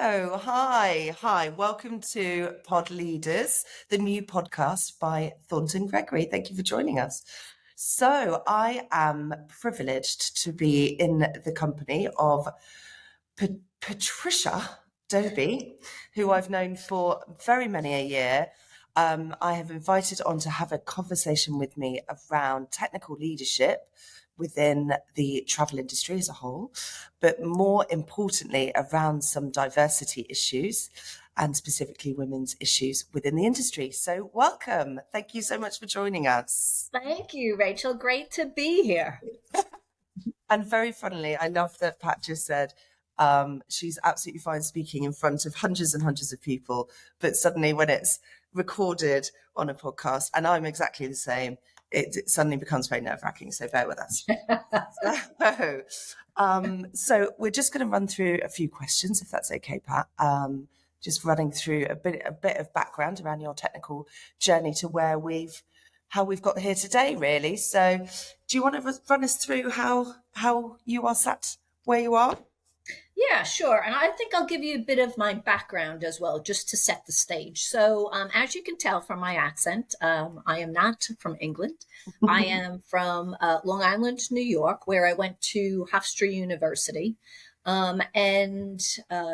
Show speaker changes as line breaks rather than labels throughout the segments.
Hello, hi. Welcome to Pod Leaders, the new podcast by Thornton Gregory. Thank you for joining us. So I am privileged to be in the company of Patricia Dobie, who I've known for very many a year. I have invited on to have a conversation with me around technical leadership within the travel industry as a whole, but more importantly, around some diversity issues and specifically women's issues within the industry. So welcome. Thank you so much for joining us.
Thank you, Rachel. Great to be here.
And very funnily, I love that Pat just said she's absolutely fine speaking in front of hundreds and hundreds of people, but suddenly when it's recorded on a podcast, and I'm exactly the same, it suddenly becomes very nerve-wracking, so bear with us. So we're just going to run through a few questions, if that's okay, Pat. Just running through a bit of background around your technical journey to how we've got here today, really. So do you want to run us through how you are sat where you are?
Yeah, sure. And I think I'll give you a bit of my background as well, just to set the stage. So, as you can tell from my accent, I am not from England. I am from Long Island, New York, where I went to Hofstra University and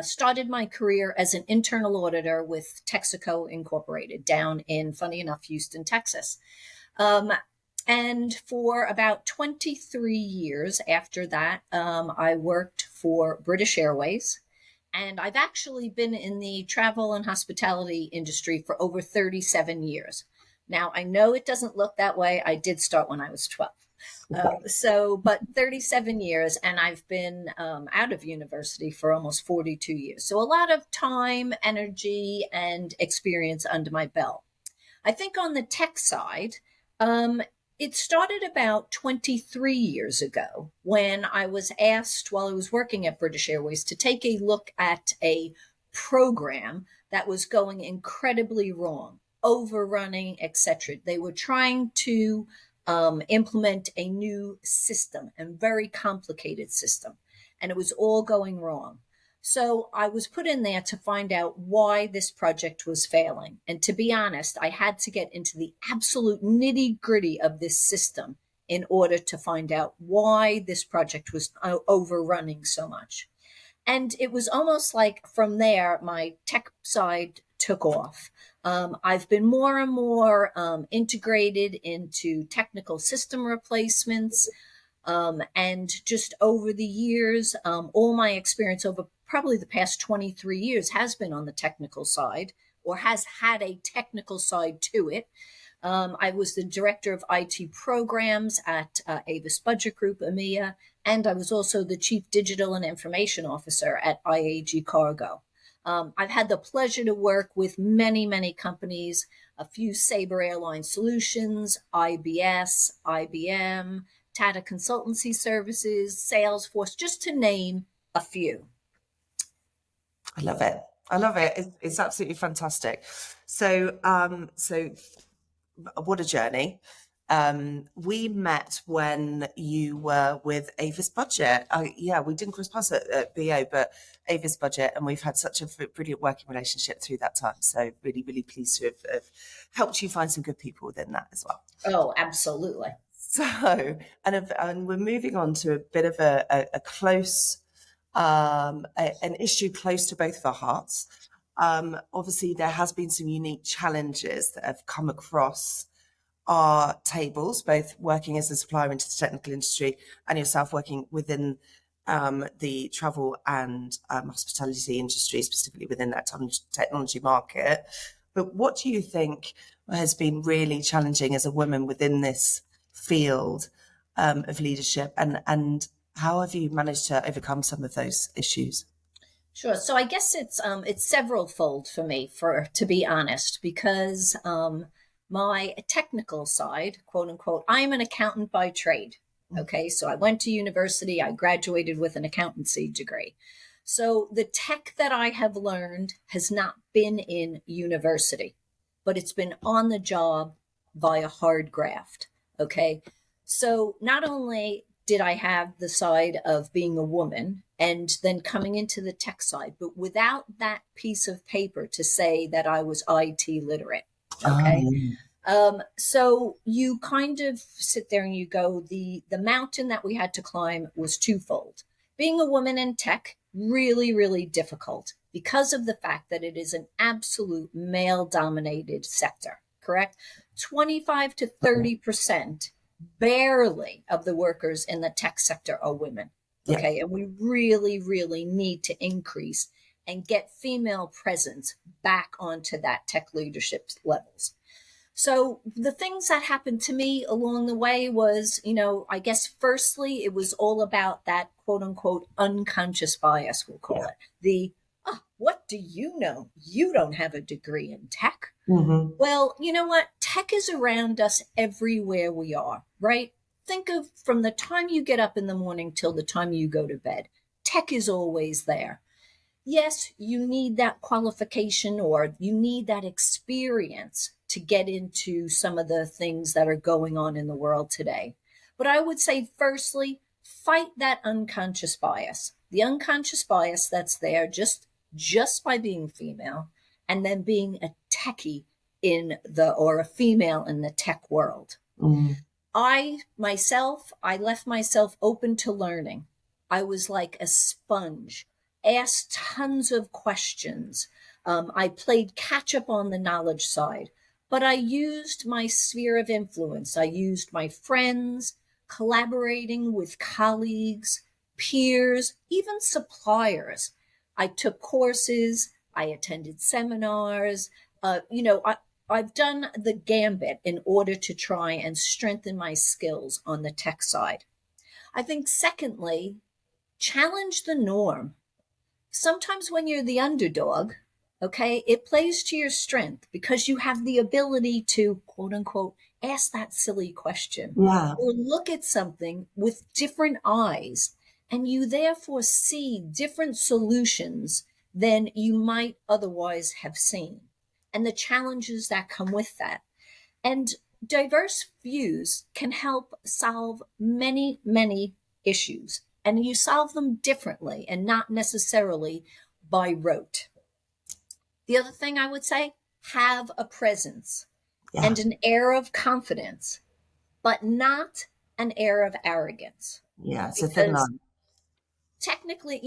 started my career as an internal auditor with Texaco Incorporated down in, funny enough, Houston, Texas. And for about 23 years after that, I worked for British Airways. And I've actually been in the travel and hospitality industry for over 37 years. Now, I know it doesn't look that way. I did start when I was 12. But 37 years, and I've been out of university for almost 42 years. So a lot of time, energy, and experience under my belt. I think on the tech side, it started about 23 years ago when I was asked while I was working at British Airways to take a look at a program that was going incredibly wrong, overrunning, etc. They were trying to implement a new system, a very complicated system, and it was all going wrong. So I was put in there to find out why this project was failing. And to be honest, I had to get into the absolute nitty gritty of this system in order to find out why this project was overrunning so much. And it was almost like from there, my tech side took off. I've been more and more integrated into technical system replacements. And just over the years, all my experience over probably the past 23 years has been on the technical side or has had a technical side to it. I was the director of IT programs at Avis Budget Group, EMEA, and I was also the chief digital and information officer at IAG Cargo. I've had the pleasure to work with many, many companies, a few Sabre Airline Solutions, IBS, IBM, Tata Consultancy Services, Salesforce, just to name a few.
I love it. It's absolutely fantastic. So what a journey. We met when you were with Avis Budget. We didn't cross paths at BO, but Avis Budget, and we've had such a brilliant working relationship through that time. So really, really pleased to have helped you find some good people within that as well.
Oh, absolutely.
So, and we're moving on to a bit of a close, an issue close to both of our hearts. Obviously, there has been some unique challenges that have come across our tables, both working as a supplier into the technical industry and yourself working within the travel and hospitality industry, specifically within that technology market. But what do you think has been really challenging as a woman within this field of leadership, and how have you managed to overcome some of those issues?
Sure. So I guess it's several-fold for me, to be honest, because my technical side, quote unquote, I'm an accountant by trade. Okay, so I went to university, I graduated with an accountancy degree. So the tech that I have learned has not been in university, but it's been on the job via hard graft. Okay, so not only did I have the side of being a woman and then coming into the tech side, but without that piece of paper to say that I was IT literate. Okay. So you kind of sit there and you go, the mountain that we had to climb was twofold. Being a woman in tech, really, really difficult because of the fact that it is an absolute male dominated sector, correct? 25 to 30% barely of the workers in the tech sector are women. Okay. Yeah. And we really, really need to increase and get female presence back onto that tech leadership levels. So the things that happened to me along the way was, I guess firstly, it was all about that quote unquote unconscious bias, we'll call it. What do you know? You don't have a degree in tech. Mm-hmm. Well, you know what? Tech is around us everywhere we are, right? Think of from the time you get up in the morning till the time you go to bed. Tech is always there. Yes, you need that qualification or you need that experience to get into some of the things that are going on in the world today. But I would say, firstly, fight that unconscious bias. The unconscious bias that's there just by being female and then being a techie or a female in the tech world. Mm. I left myself open to learning. I was like a sponge, asked tons of questions. I played catch up on the knowledge side. But I used my sphere of influence. I used my friends, collaborating with colleagues, peers, even suppliers. I took courses. I attended seminars. I've done the gambit in order to try and strengthen my skills on the tech side. I think, secondly, challenge the norm. Sometimes when you're the underdog, okay, it plays to your strength because you have the ability to, quote unquote, ask that silly question or look at something with different eyes, and you therefore see different solutions than you might otherwise have seen, and the challenges that come with that. And diverse views can help solve many, many issues, and you solve them differently and not necessarily by rote. The other thing I would say, have a presence and an air of confidence, but not an air of arrogance.
Yeah, it's a thin line.
Technically,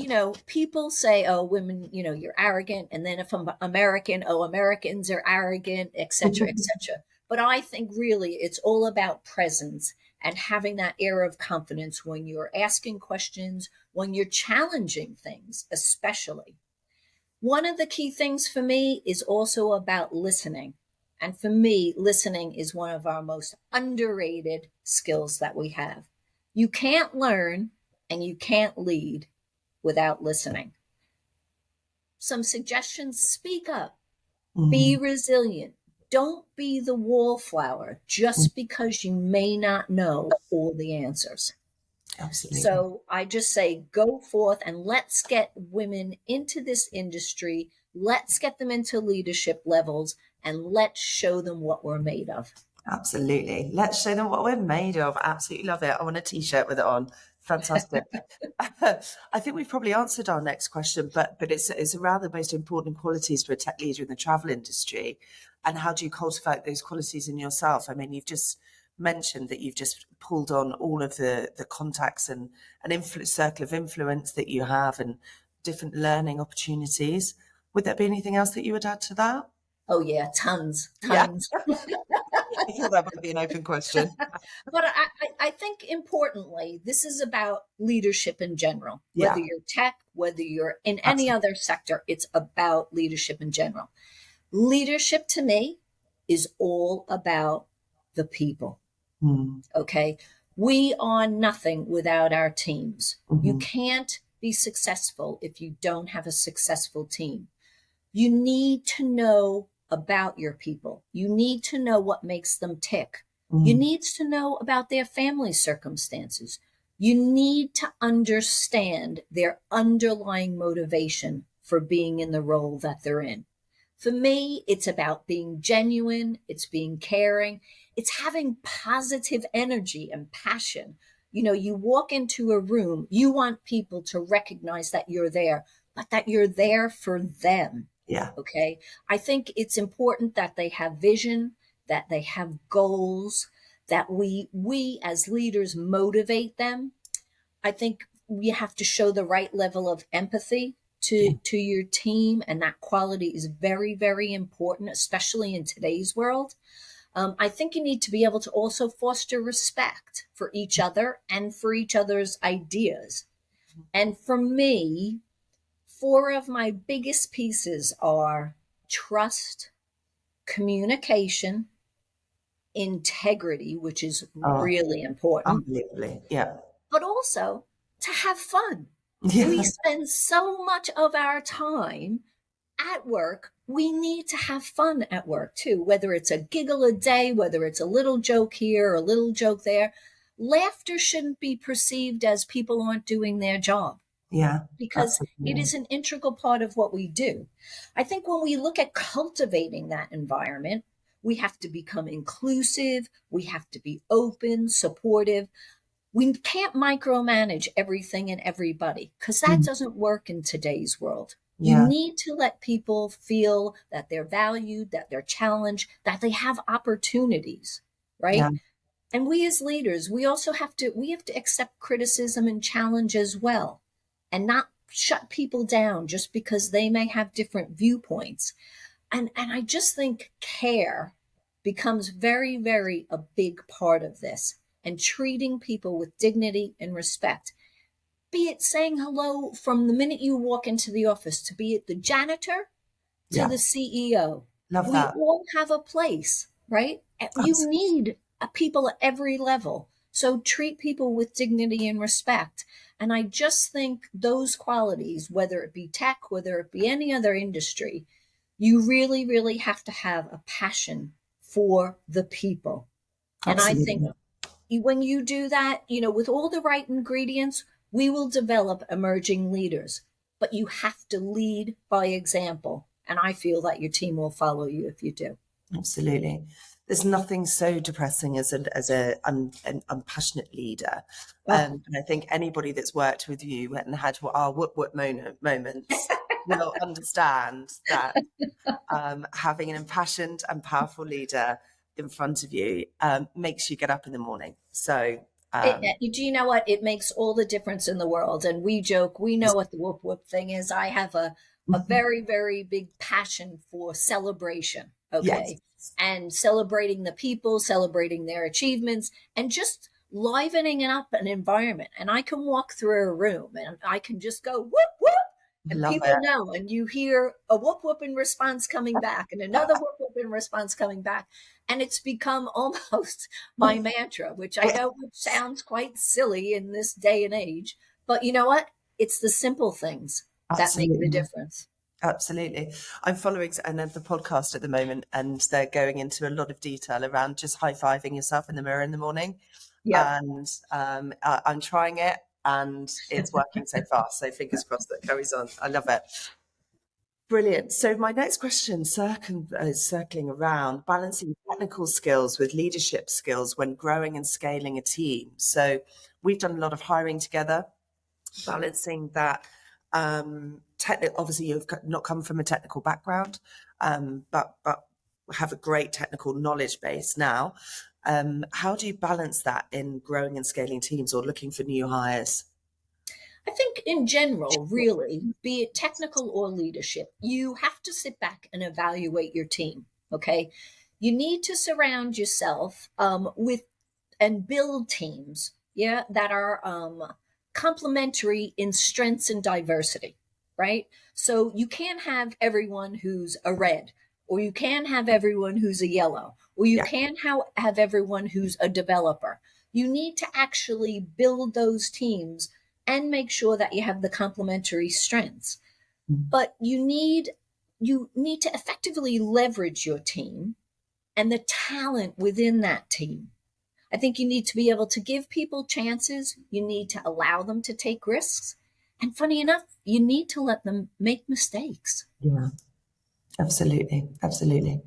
people say, oh, women, you're arrogant. And then if I'm American, oh, Americans are arrogant, et cetera, et cetera. But I think really it's all about presence and having that air of confidence when you're asking questions, when you're challenging things, especially. One of the key things for me is also about listening. And for me, listening is one of our most underrated skills that we have. You can't learn and you can't lead without listening. Some suggestions: speak up, be resilient. Don't be the wallflower just because you may not know all the answers. Absolutely. So I just say, go forth and let's get women into this industry. Let's get them into leadership levels and let's show them what we're made of. Absolutely. Let's show them what we're made of. Absolutely love it. I want a t-shirt with it on. Fantastic. I think we've probably answered our next question, but it's around the most important qualities for a tech leader in the travel industry. And how do you cultivate those qualities in yourself? I mean, you've just mentioned that you've just pulled on all of the contacts and an circle of influence that you have and different learning opportunities. Would there be anything else that you would add to that? Oh yeah, tons. Yeah. I thought that might be an open question. But I think importantly, this is about leadership in general. Whether you're tech, whether you're in any other sector, it's about leadership in general. Leadership to me is all about the people. Okay. We are nothing without our teams. You can't be successful if you don't have a successful team. You need to know about your people. You need to know what makes them tick. You need to know about their family circumstances. You need to understand their underlying motivation for being in the role that they're in. For me, it's about being genuine. It's being caring. It's having positive energy and passion. You walk into a room, you want people to recognize that you're there, but that you're there for them.
Yeah.
Okay. I think it's important that they have vision, that they have goals, that we as leaders motivate them. I think we have to show the right level of empathy to your team, and that quality is very, very important, especially in today's world. I think you need to be able to also foster respect for each other and for each other's ideas. And for me, four of my biggest pieces are trust, communication, integrity, which is
Oh,
really important,
unbelievably. Yeah.
but also to have fun. We
Yeah.
spend so much of our time at work. We need to have fun at work too, whether it's a giggle a day, whether it's a little joke here or a little joke there. Laughter shouldn't be perceived as people aren't doing their job,
Yeah.
because it
Absolutely.
is an integral part of what we do. I think when we look at cultivating that environment, we have to become inclusive, we have to be open, supportive. We can't micromanage everything and everybody, because that
Mm.
doesn't work in today's world. You
Yeah.
need to let people feel that they're valued, that they're challenged, that they have opportunities,
Yeah.
right? And we as leaders, we have to accept criticism and challenge as well, and not shut people down just because they may have different viewpoints. And I just think care becomes very, very a big part of this, and treating people with dignity and respect, be it saying hello from the minute you walk into the office, to be it the janitor to
Yeah.
the CEO.
Love
We
that.
all have a place, right? You
Absolutely.
need people at every level. So treat people with dignity and respect. And I just think those qualities, whether it be tech, whether it be any other industry, you really, really have to have a passion for the people. And I think
Absolutely.
when you do that, with all the right ingredients, we will develop emerging leaders. But you have to lead by example. And I feel that your team will follow you if you do.
Absolutely. There's nothing so depressing as an unpassionate leader.
Oh,
And I think anybody that's worked with you and had what our moments will understand that having an impassioned and powerful leader in front of you makes you get up in the morning. So
do you know what? It makes all the difference in the world. And we joke, we know what the whoop whoop thing is. I have a very, very big passion for celebration.
yes,
Okay. And celebrating the people, celebrating their achievements, and just livening up an environment. And I can walk through a room and I can just go whoop whoop,
I
and
love
people
it.
know, and you hear a whoop whoop in response coming back, and another whoop whoop in response coming back. And it's become almost my mantra, which I know sounds quite silly in this day and age, but you know what? It's the simple things that make the
Absolutely.
difference.
Absolutely. I'm following the podcast at the moment, and they're going into a lot of detail around just high-fiving yourself in the mirror in the morning.
Yep.
And I'm trying it, and it's working so far. So fingers crossed that carries on. I love it. Brilliant. So my next question is circling around balancing technical skills with leadership skills when growing and scaling a team. So we've done a lot of hiring together, balancing that. Obviously, you've not come from a technical background, but have a great technical knowledge base now. How do you balance that in growing and scaling teams or looking for new hires?
I think in general, really, be it technical or leadership, you have to sit back and evaluate your team. Okay. You need to surround yourself with and build teams, yeah, that are complementary in strengths and diversity, right? So you can't have everyone who's a red, or you can't have everyone who's a yellow, or you
Yeah.
can't have everyone who's a developer. You need to actually build those teams and make sure that you have the complementary strengths. But you need to effectively leverage your team and the talent within that team. I think you need to be able to give people chances. You need to allow them to take risks. And funny enough, you need to let them make mistakes.
Yeah. Absolutely. Absolutely.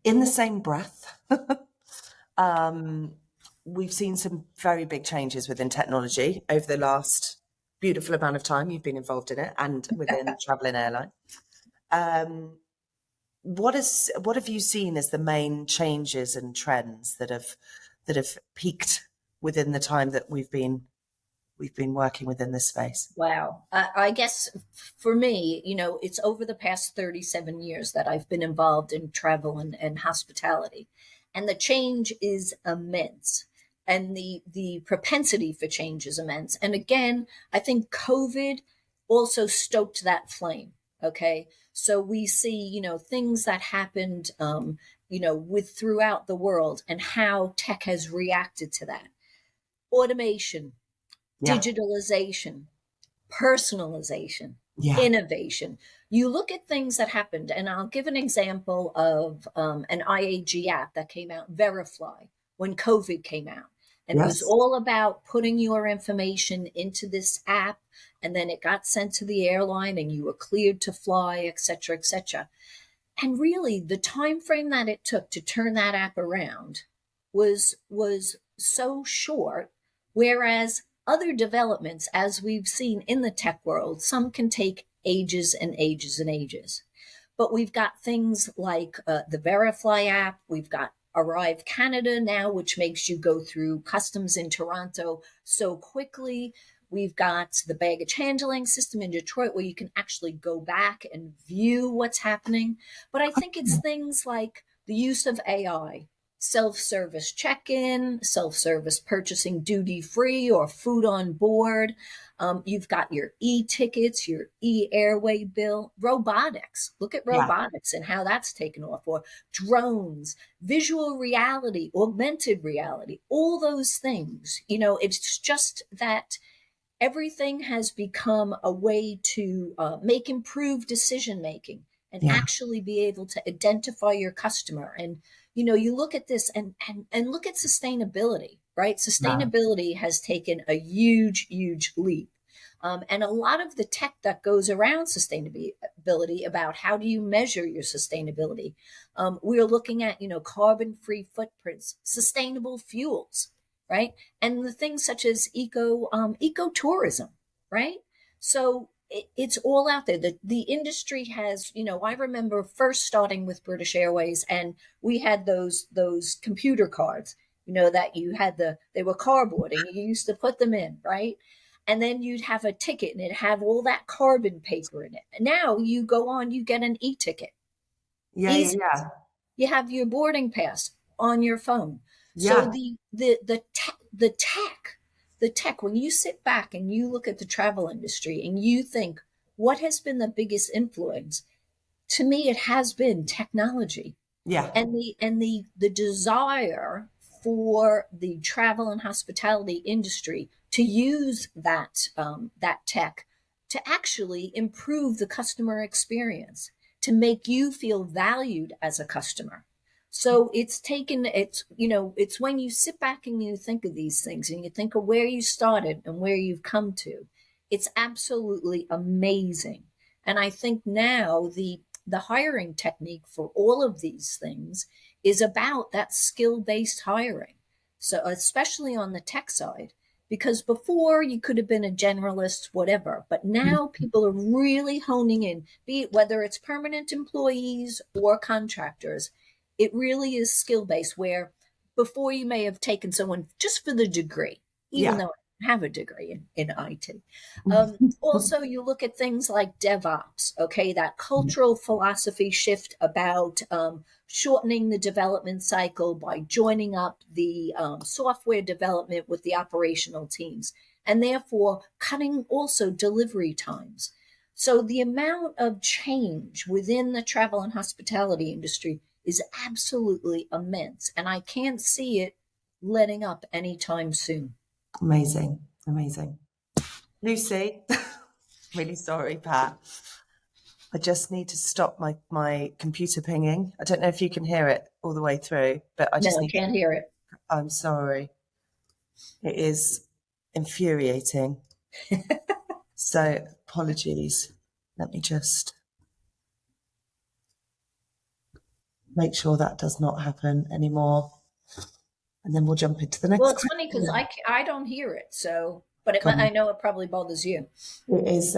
In the same breath, we've seen some very big changes within technology over the last beautiful amount of time you've been involved in it and within travel and airline. What have you seen as the main changes and trends that have peaked within the time that we've been working within this space?
Wow. I guess for me, it's over the past 37 years that I've been involved in travel and hospitality. And the change is immense. And the propensity for change is immense. And again, I think COVID also stoked that flame. Okay. So we see, things that happened, with throughout the world and how tech has reacted to that. Automation,
Yeah,
digitalization, personalization,
yeah,
innovation. You look at things that happened, and I'll give an example of an IAG app that came out, Verifly, when COVID came out. And it was
yes,
all about putting your information into this app, and then it got sent to the airline, and you were cleared to fly, et cetera, et cetera. And really, the time frame that it took to turn that app around was so short, whereas other developments, as we've seen in the tech world, some can take ages and ages and ages. But we've got things like the Verifly app. We've got Arrive Canada now, which makes you go through customs in Toronto so quickly. We've got the baggage handling system in Detroit where you can actually go back and view what's happening. But I think it's things like the use of AI, self-service check-in, self-service purchasing duty-free or food on board. You've got your e-tickets, your e-airway bill, robotics. Look at
yeah,
robotics and how that's taken off, or drones, visual reality, augmented reality, all those things. It's just that everything has become a way to make improved decision making and
yeah,
actually be able to identify your customer. And you look at this and look at sustainability, right?
yeah,
Sustainability has taken a huge leap. And a lot of the tech that goes around sustainability, about how do you measure your sustainability, we're looking at carbon free footprints, sustainable fuels, right? And the things such as ecotourism, right? So it's all out there. The industry has, I remember first starting with British Airways, and we had those computer cards, that you had they were cardboard, and you used to put them in, right? And then you'd have a ticket, and it'd have all that carbon paper in it. And now you go on, you get an e-ticket.
yeah,
Easy.
yeah,
You have your boarding pass on your phone. So
yeah,
the tech, when you sit back and you look at the travel industry and you think, what has been the biggest influence? To me, it has been technology,
yeah,
and the desire for the travel and hospitality industry to use that tech to actually improve the customer experience, to make you feel valued as a customer. So it's when you sit back and you think of these things and you think of where you started and where you've come to, it's absolutely amazing. And I think now the hiring technique for all of these things is about that skill-based hiring. So especially on the tech side, because before you could have been a generalist, whatever, but now people are really honing in, be it whether it's permanent employees or contractors. It really is skill-based, where before you may have taken someone just for the degree, even
yeah.
though I have a degree in IT. Also, you look at things like DevOps, okay, that cultural philosophy shift about shortening the development cycle by joining up the software development with the operational teams, and therefore cutting also delivery times. So the amount of change within the travel and hospitality industry is absolutely immense, and I can't see it letting up anytime soon.
Amazing, amazing. Lucy, really sorry, Pat. I just need to stop my computer pinging. I don't know if you can hear it all the way through, but I
No,
just
I
need.
can't hear it.
I'm sorry. It is infuriating. So apologies. Let me just make sure that does not happen anymore. And then we'll jump into the next
Well, it's funny because
question.
I don't hear it. So, but I
Gone.
know it probably bothers you.
It is,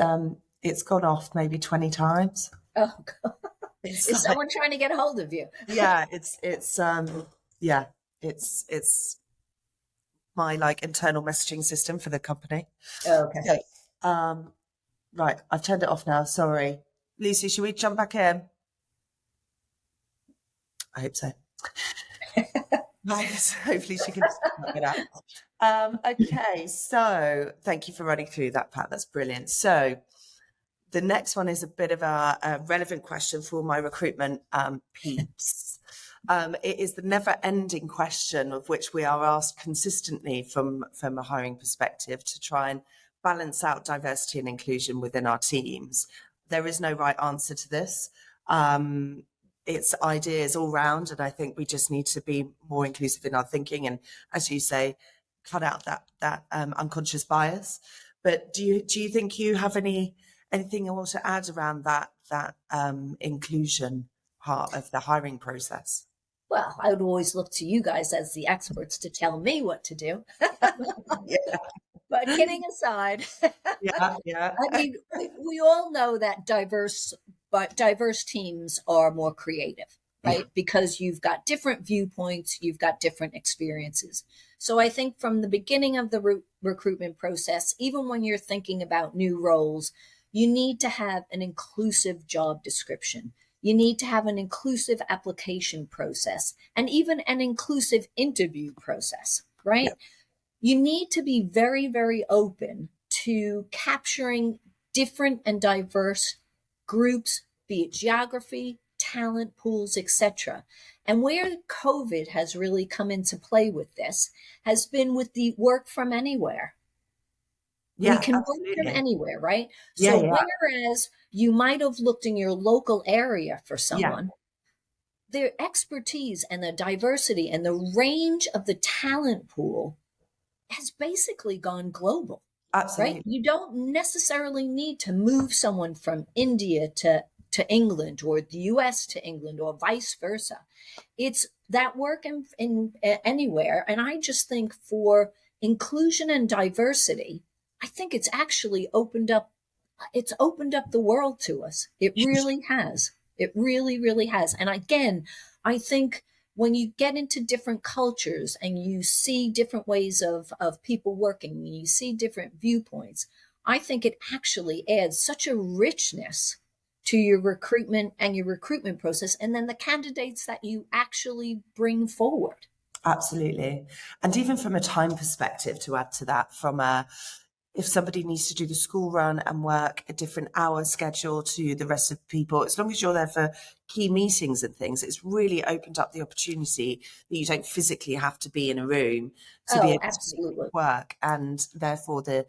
it's gone off maybe 20 times.
Oh, God.
It's
Is
like,
someone trying to get a hold of you?
yeah, yeah, it's my like internal messaging system for the company.
Oh, okay.
Okay. Right, I've turned it off now. Sorry. Lucy, should we jump back in? I hope so. Right, hopefully she can just work it out. Okay, so thank you for running through that, Pat. That's brilliant. So the next one is a bit of a relevant question for my recruitment peeps. It is the never-ending question of which we are asked consistently from a hiring perspective to try and balance out diversity and inclusion within our teams. There is no right answer to this. It's ideas all round, and I think we just need to be more inclusive in our thinking, and as you say, cut out that unconscious bias. But do you think you have anything you want to add around that inclusion part of the hiring process?
Well, I would always look to you guys as the experts to tell me what to do.
Yeah,
But kidding aside,
yeah, yeah,
I mean, we all know that diverse teams are more creative,
yeah,
right? Because you've got different viewpoints, you've got different experiences. So I think from the beginning of the recruitment process, even when you're thinking about new roles, you need to have an inclusive job description. You need to have an inclusive application process and even an inclusive interview process, right?
yeah,
You need to be very, very open to capturing different and diverse groups, be it geography, talent pools, etc. And where COVID has really come into play with this has been with the work from anywhere. We
yeah,
can work from
absolutely.
anywhere, right?
Yeah,
So
yeah,
whereas you might have looked in your local area for
yeah,
someone, their expertise and the diversity and the range of the talent pool has basically gone global, right?
absolutely.
You don't necessarily need to move someone from India to England or the US to England or vice versa. It's that work in anywhere. And I just think for inclusion and diversity, I think it's opened up the world to us. It really has. It really, really has. And again, I think when you get into different cultures and you see different ways of people working, and you see different viewpoints, I think it actually adds such a richness to your recruitment and your recruitment process, and then the candidates that you actually bring forward.
Absolutely. And even from a time perspective, to add to that, if somebody needs to do the school run and work a different hour schedule to the rest of people, as long as you're there for key meetings and things, it's really opened up the opportunity that you don't physically have to be in a room to be
Oh,
able to make
absolutely.
it work. And therefore the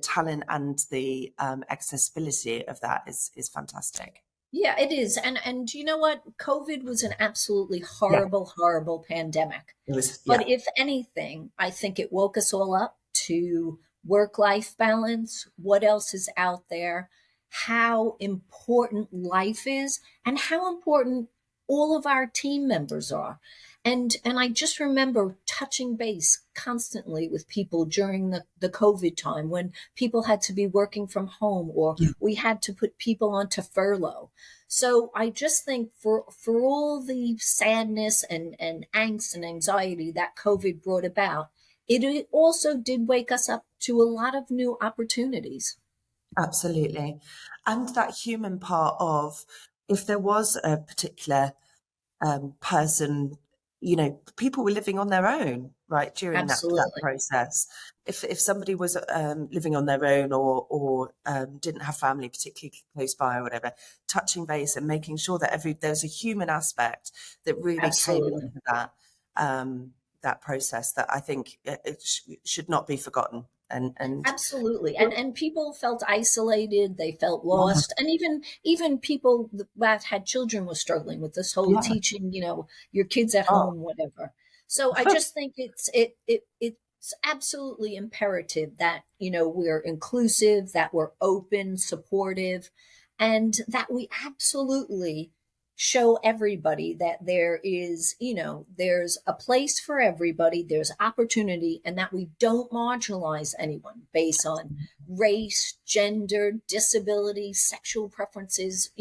talent and the accessibility of that is fantastic.
Yeah, it is. And you know what? COVID was an absolutely
Yeah,
horrible, horrible pandemic.
it was, yeah,
But if anything, I think it woke us all up to work life balance, what else is out there, how important life is, and how important all of our team members are. And I just remember touching base constantly with people during the COVID time when people had to be working from home or
yeah,
we had to put people onto furlough. So I just think for all the sadness and angst and anxiety that COVID brought about, it also did wake us up to a lot of new opportunities.
absolutely. And that human part of if there was a particular person, people were living on their own, right, during that
Absolutely.
process. If somebody was living on their own or didn't have family particularly close by or whatever, touching base and making sure that there's a human aspect that really came
Absolutely.
into that process that I think should not be forgotten. And
Absolutely. And people felt isolated, they felt
yeah,
lost. And even people that had children were struggling with this whole
yeah,
teaching, your kids at
oh,
home, whatever. So I just think it's absolutely imperative that, we're inclusive, that we're open, supportive, and that we absolutely show everybody that there is, there's a place for everybody, there's opportunity, and that we don't marginalize anyone based on race, gender, disability, sexual preferences.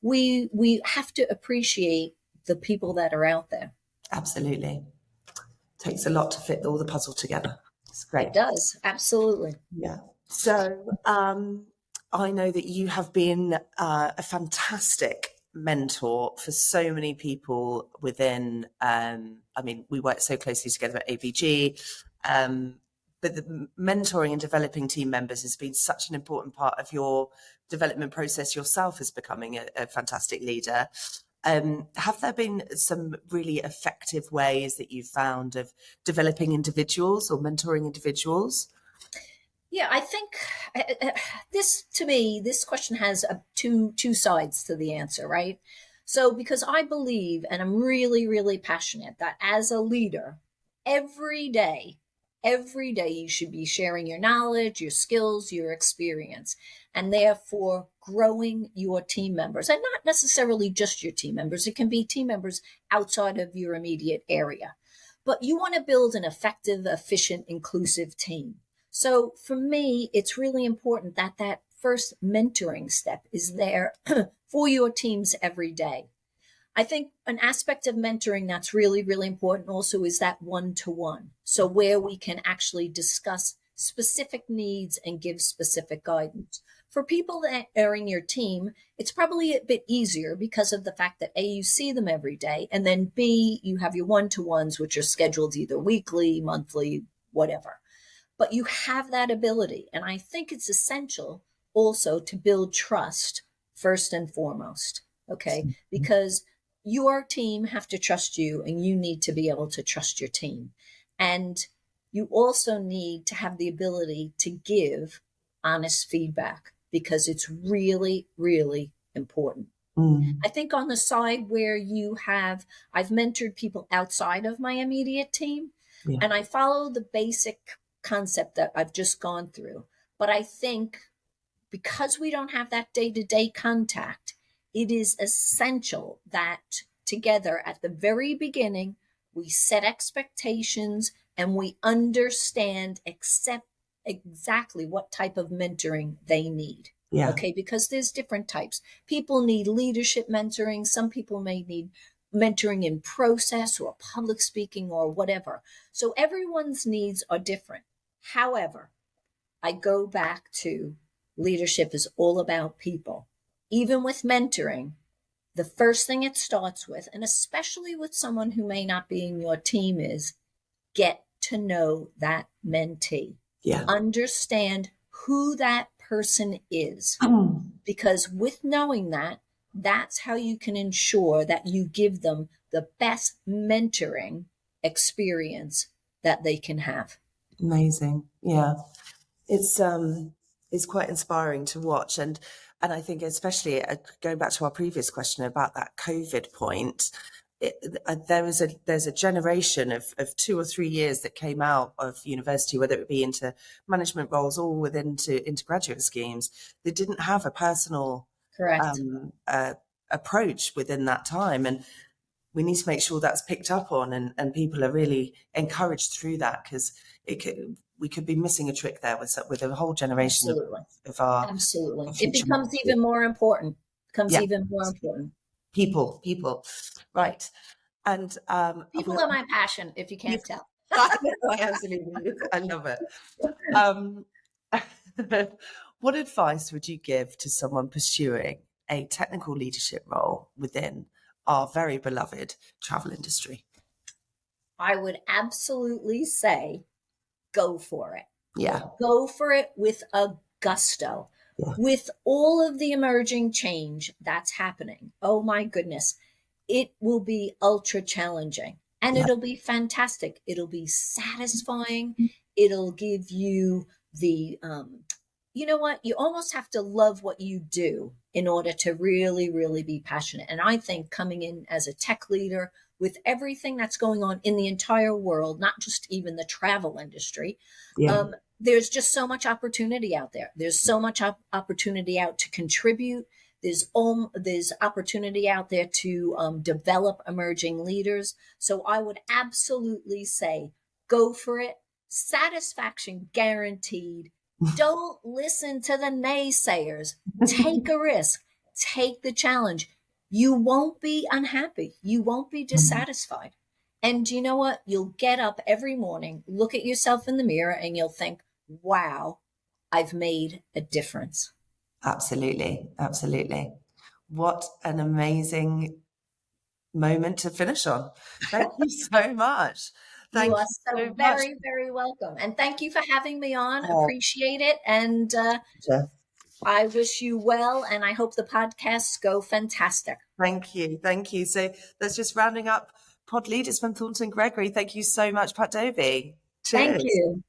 We have to appreciate the people that are out there.
Absolutely. Takes a lot to fit all the puzzle together. It's great.
It does. Absolutely.
Yeah. So I know that you have been a fantastic mentor for so many people within, we work so closely together at ABG, but the mentoring and developing team members has been such an important part of your development process yourself as becoming a fantastic leader. Have there been some really effective ways that you've found of developing individuals or mentoring individuals?
Yeah, I think this question has two sides to the answer, right? So, because I believe, and I'm really, really passionate that as a leader, every day you should be sharing your knowledge, your skills, your experience, and therefore growing your team members, and not necessarily just your team members. It can be team members outside of your immediate area, but you want to build an effective, efficient, inclusive team. So for me, it's really important that that first mentoring step is there for your teams every day. I think an aspect of mentoring that's really, really important also is that one-to-one. So where we can actually discuss specific needs and give specific guidance. For people that are in your team, it's probably a bit easier because of the fact that A, you see them every day, and then B, you have your one-to-ones, which are scheduled either weekly, monthly, whatever. But you have that ability. And I think it's essential also to build trust first and foremost, okay? Because your team have to trust you, and you need to be able to trust your team. And you also need to have the ability to give honest feedback, because it's really, really important. I think on the side where I've mentored people outside of my immediate team, and I follow the basic concept that I've just gone through. But I think because we don't have that day-to-day contact, it is essential that together at the very beginning, we set expectations and we understand, accept exactly what type of mentoring they need. Yeah. Okay, because there's different types. People need leadership mentoring. Some people may need mentoring in process or public speaking or whatever. So everyone's needs are different. However, I go back to leadership is all about people. Even with mentoring, the first thing it starts with, and especially with someone who may not be in your team, is get to know that mentee. Yeah. Understand who that person is. Because with knowing that, that's how you can ensure that you give them the best mentoring experience that they can have.
Amazing. Yeah. It's quite inspiring to watch. And I think especially going back to our previous question about that COVID point, there's a generation of 2 or 3 years that came out of university, whether it be into management roles or into graduate schemes, they didn't have a personal approach within that time. And we need to make sure that's picked up on and people are really encouraged through that, because we could be missing a trick there with a whole generation of our.
Absolutely. It becomes even more important. Even more important.
People. Right. And
people are my passion, if you can't tell.
Absolutely. I love it. What advice would you give to someone pursuing a technical leadership role within our very beloved travel industry?
I would absolutely say go for it.
Yeah.
Go for it with a gusto. Yeah. With all of the emerging change that's happening, oh my goodness, it will be ultra challenging, and it'll be fantastic. It'll be satisfying. It'll give you the, you know what? You almost have to love what you do in order to really, really be passionate. And I think coming in as a tech leader with everything that's going on in the entire world, not just even the travel industry, there's just so much opportunity out there. There's so much opportunity out to contribute, There's opportunity out there to develop emerging leaders. So I would absolutely say go for it. Satisfaction guaranteed. Don't listen to the naysayers. Take a risk. Take the challenge. You won't be unhappy. You won't be dissatisfied. And you know what? You'll get up every morning, look at yourself in the mirror, and you'll think, wow, I've made a difference.
Absolutely. Absolutely. What an amazing moment to finish on. Thank you so much.
You are
so
so very, very welcome. And thank you for having me on.
Oh.
Appreciate it. And I wish you well, and I hope the podcasts go fantastic.
Thank you. Thank you. So that's just rounding up Pod Leaders from Thornton Gregory. Thank you so much, Pat Dobie. Cheers.
Thank you.